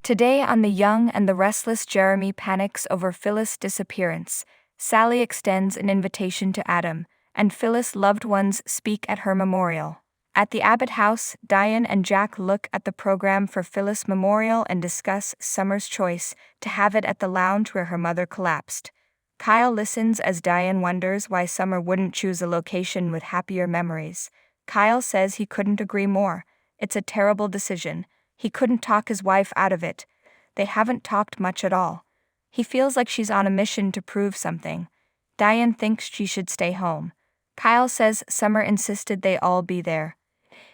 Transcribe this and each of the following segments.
Today on The Young and the Restless, Jeremy panics over Phyllis' disappearance. Sally extends an invitation to Adam, and Phyllis' loved ones speak at her memorial. At the Abbott house, Diane and Jack look at the program for Phyllis' memorial and discuss Summer's choice to have it at the lounge where her mother collapsed. Kyle listens as Diane wonders why Summer wouldn't choose a location with happier memories. Kyle says he couldn't agree more. It's a terrible decision. He couldn't talk his wife out of it. They haven't talked much at all. He feels like she's on a mission to prove something. Diane thinks she should stay home. Kyle says Summer insisted they all be there.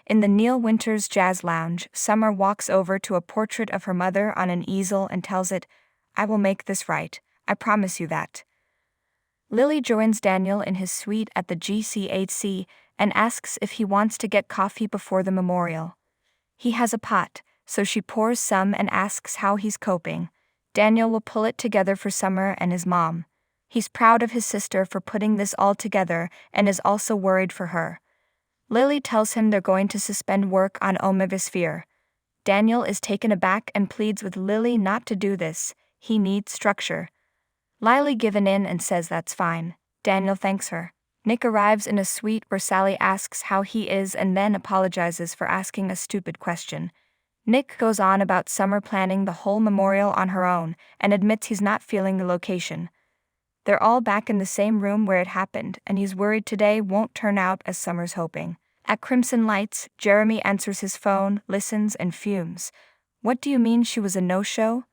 In the Neil Winters Jazz Lounge, Summer walks over to a portrait of her mother on an easel and tells it, "I will make this right. I promise you that." Lily joins Daniel in his suite at the GCHC and asks if he wants to get coffee before the memorial. He has a pot, so she pours some and asks how he's coping. Daniel will pull it together for Summer and his mom. He's proud of his sister for putting this all together and is also worried for her. Lily tells him they're going to suspend work on Omegasphere. Daniel is taken aback and pleads with Lily not to do this. He needs structure. Lily gives in and says that's fine. Daniel thanks her. Nick arrives in a suite where Sally asks how he is and then apologizes for asking a stupid question. Nick goes on about Summer planning the whole memorial on her own and admits he's not feeling the location. They're all back in the same room where it happened, and he's worried today won't turn out as Summer's hoping. At Crimson Lights, Jeremy answers his phone, listens, and fumes. What do you mean she was a no-show?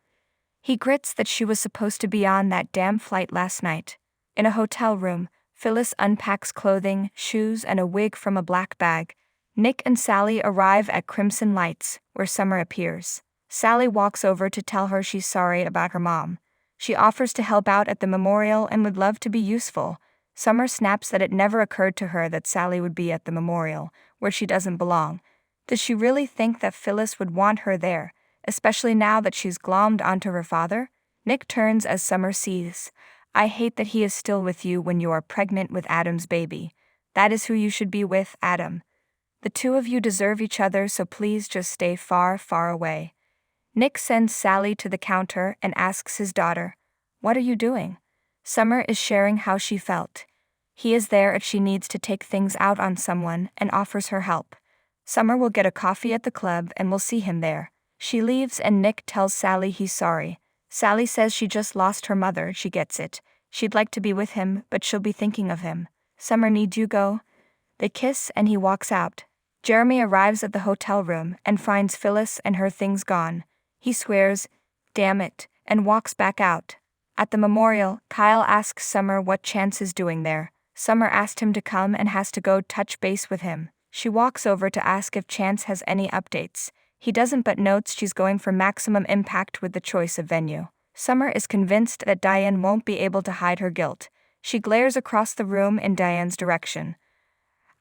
He grits that she was supposed to be on that damn flight last night. In a hotel room, Phyllis unpacks clothing, shoes, and a wig from a black bag. Nick and Sally arrive at Crimson Lights, where Summer appears. Sally walks over to tell her she's sorry about her mom. She offers to help out at the memorial and would love to be useful. Summer snaps that it never occurred to her that Sally would be at the memorial, where she doesn't belong. Does she really think that Phyllis would want her there, especially now that she's glommed onto her father? Nick turns as Summer sees. I hate that he is still with you when you are pregnant with Adam's baby. That is who you should be with, Adam. The two of you deserve each other, so please just stay far, far away. Nick sends Sally to the counter and asks his daughter, "What are you doing?" Summer is sharing how she felt. He is there if she needs to take things out on someone and offers her help. Summer will get a coffee at the club and will see him there. She leaves and Nick tells Sally he's sorry. Sally says she just lost her mother, she gets it. She'd like to be with him, but she'll be thinking of him. Summer, need you go? They kiss and he walks out. Jeremy arrives at the hotel room and finds Phyllis and her things gone. He swears, "Damn it," and walks back out. At the memorial, Kyle asks Summer what Chance is doing there. Summer asked him to come and has to go touch base with him. She walks over to ask if Chance has any updates. He doesn't but notes she's going for maximum impact with the choice of venue. Summer is convinced that Diane won't be able to hide her guilt. She glares across the room in Diane's direction.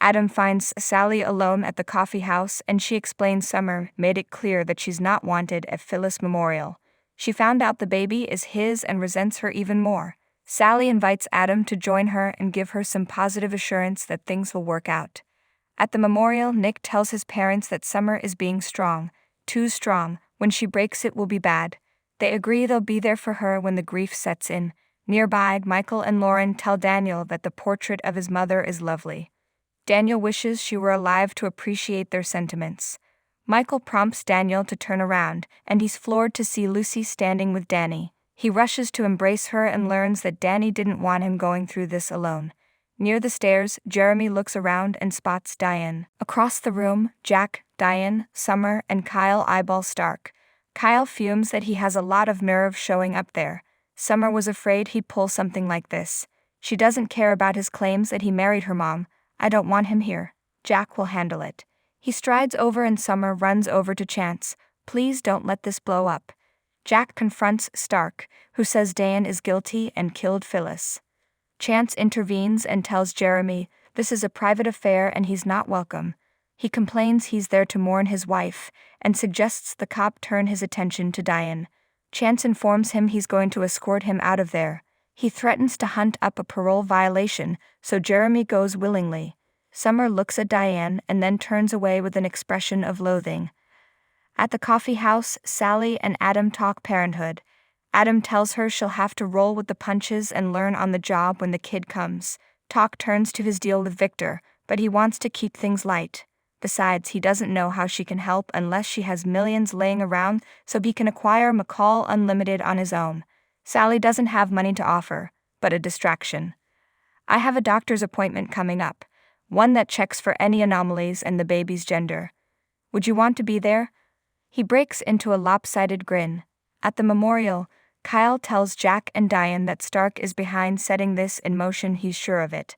Adam finds Sally alone at the coffee house and she explains Summer made it clear that she's not wanted at Phyllis Memorial. She found out the baby is his and resents her even more. Sally invites Adam to join her and give her some positive assurance that things will work out. At the memorial, Nick tells his parents that Summer is being strong, too strong. When she breaks it will be bad. They agree they'll be there for her when the grief sets in. Nearby, Michael and Lauren tell Daniel that the portrait of his mother is lovely. Daniel wishes she were alive to appreciate their sentiments. Michael prompts Daniel to turn around, and he's floored to see Lucy standing with Danny. He rushes to embrace her and learns that Danny didn't want him going through this alone. Near the stairs, Jeremy looks around and spots Diane. Across the room, Jack, Diane, Summer, and Kyle eyeball Stark. Kyle fumes that he has a lot of nerve showing up there. Summer was afraid he'd pull something like this. She doesn't care about his claims that he married her mom. I don't want him here. Jack will handle it. He strides over and Summer runs over to Chance. Please don't let this blow up. Jack confronts Stark, who says Dan is guilty and killed Phyllis. Chance intervenes and tells Jeremy this is a private affair and he's not welcome. He complains he's there to mourn his wife and suggests the cop turn his attention to Diane. Chance informs him he's going to escort him out of there. He threatens to hunt up a parole violation, so Jeremy goes willingly. Summer looks at Diane and then turns away with an expression of loathing. At the coffee house, Sally and Adam talk parenthood. Adam tells her she'll have to roll with the punches and learn on the job when the kid comes. Talk turns to his deal with Victor, but he wants to keep things light. Besides, he doesn't know how she can help unless she has millions laying around so he can acquire McCall Unlimited on his own. Sally doesn't have money to offer, but a distraction. I have a doctor's appointment coming up, one that checks for any anomalies and the baby's gender. Would you want to be there? He breaks into a lopsided grin. At the memorial, Kyle tells Jack and Diane that Stark is behind setting this in motion, he's sure of it.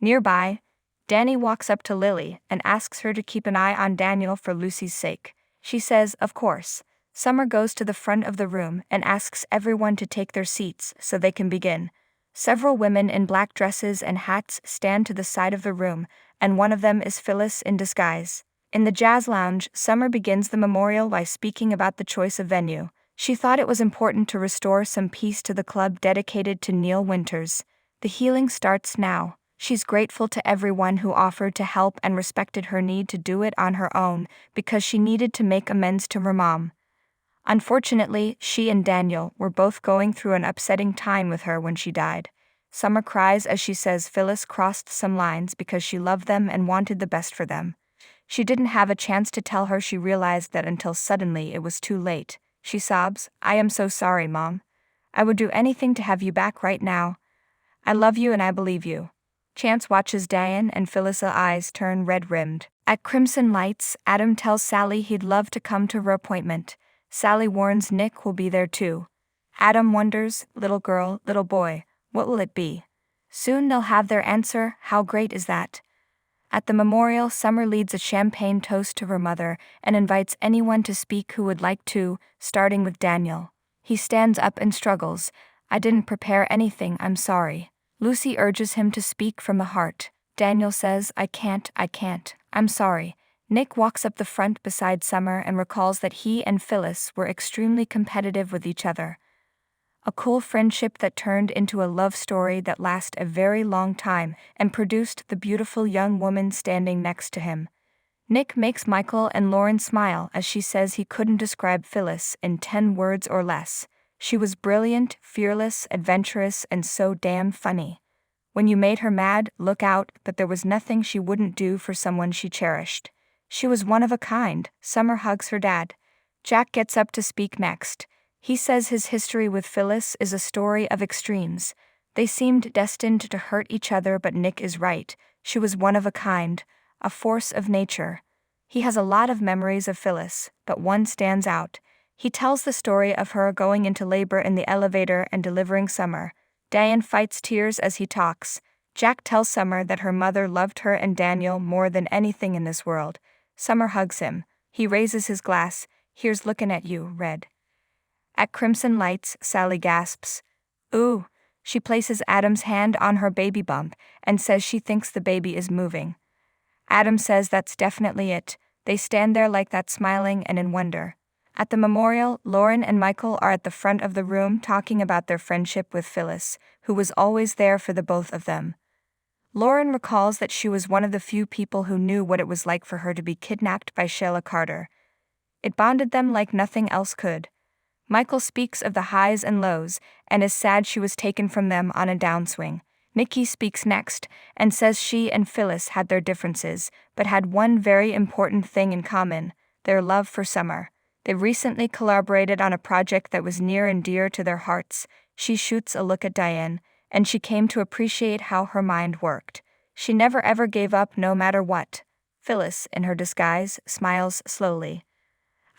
Nearby, Danny walks up to Lily and asks her to keep an eye on Daniel for Lucy's sake. She says, of course. Summer goes to the front of the room and asks everyone to take their seats so they can begin. Several women in black dresses and hats stand to the side of the room, and one of them is Phyllis in disguise. In the jazz lounge, Summer begins the memorial by speaking about the choice of venue. She thought it was important to restore some peace to the club dedicated to Neil Winters. The healing starts now. She's grateful to everyone who offered to help and respected her need to do it on her own because she needed to make amends to her mom. Unfortunately, she and Daniel were both going through an upsetting time with her when she died. Summer cries as she says Phyllis crossed some lines because she loved them and wanted the best for them. She didn't have a chance to tell her she realized that until suddenly it was too late. She sobs, I am so sorry, Mom. I would do anything to have you back right now. I love you and I believe you. Chance watches Diane and Phyllis' eyes turn red-rimmed. At Crimson Lights, Adam tells Sally he'd love to come to her appointment. Sally warns Nick will be there too. Adam wonders, little girl, little boy, what will it be? Soon they'll have their answer, how great is that? At the memorial, Summer leads a champagne toast to her mother and invites anyone to speak who would like to, starting with Daniel. He stands up and struggles. I didn't prepare anything, I'm sorry. Lucy urges him to speak from the heart. Daniel says, I can't, I'm sorry. Nick walks up the front beside Summer and recalls that he and Phyllis were extremely competitive with each other. A cool friendship that turned into a love story that lasted a very long time and produced the beautiful young woman standing next to him. Nick makes Michael and Lauren smile as she says he couldn't describe Phyllis in 10 words or less. She was brilliant, fearless, adventurous, and so damn funny. When you made her mad, look out, but there was nothing she wouldn't do for someone she cherished. She was one of a kind. Summer hugs her dad. Jack gets up to speak next. He says his history with Phyllis is a story of extremes. They seemed destined to hurt each other, but Nick is right. She was one of a kind, a force of nature. He has a lot of memories of Phyllis, but one stands out. He tells the story of her going into labor in the elevator and delivering Summer. Diane fights tears as he talks. Jack tells Summer that her mother loved her and Daniel more than anything in this world. Summer hugs him. He raises his glass. Here's looking at you, Red. At Crimson Lights, Sally gasps. Ooh. She places Adam's hand on her baby bump and says she thinks the baby is moving. Adam says that's definitely it. They stand there like that, smiling and in wonder. At the memorial, Lauren and Michael are at the front of the room talking about their friendship with Phyllis, who was always there for the both of them. Lauren recalls that she was one of the few people who knew what it was like for her to be kidnapped by Sheila Carter. It bonded them like nothing else could. Michael speaks of the highs and lows and is sad she was taken from them on a downswing. Nikki speaks next and says she and Phyllis had their differences, but had one very important thing in common, their love for Summer. They recently collaborated on a project that was near and dear to their hearts. She shoots a look at Diane, and she came to appreciate how her mind worked. She never ever gave up no matter what. Phyllis, in her disguise, smiles slowly.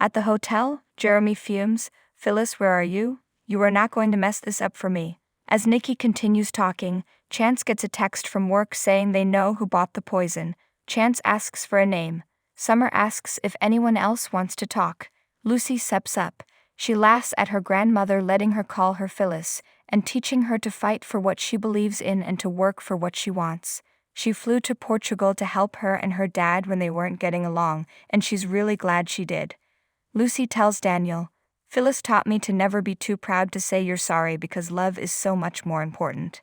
At the hotel, Jeremy fumes. Phyllis, where are you? You are not going to mess this up for me. As Nikki continues talking, Chance gets a text from work saying they know who bought the poison. Chance asks for a name. Summer asks if anyone else wants to talk. Lucy steps up. She laughs at her grandmother letting her call her Phyllis, and teaching her to fight for what she believes in and to work for what she wants. She flew to Portugal to help her and her dad when they weren't getting along, and she's really glad she did. Lucy tells Daniel, Phyllis taught me to never be too proud to say you're sorry because love is so much more important.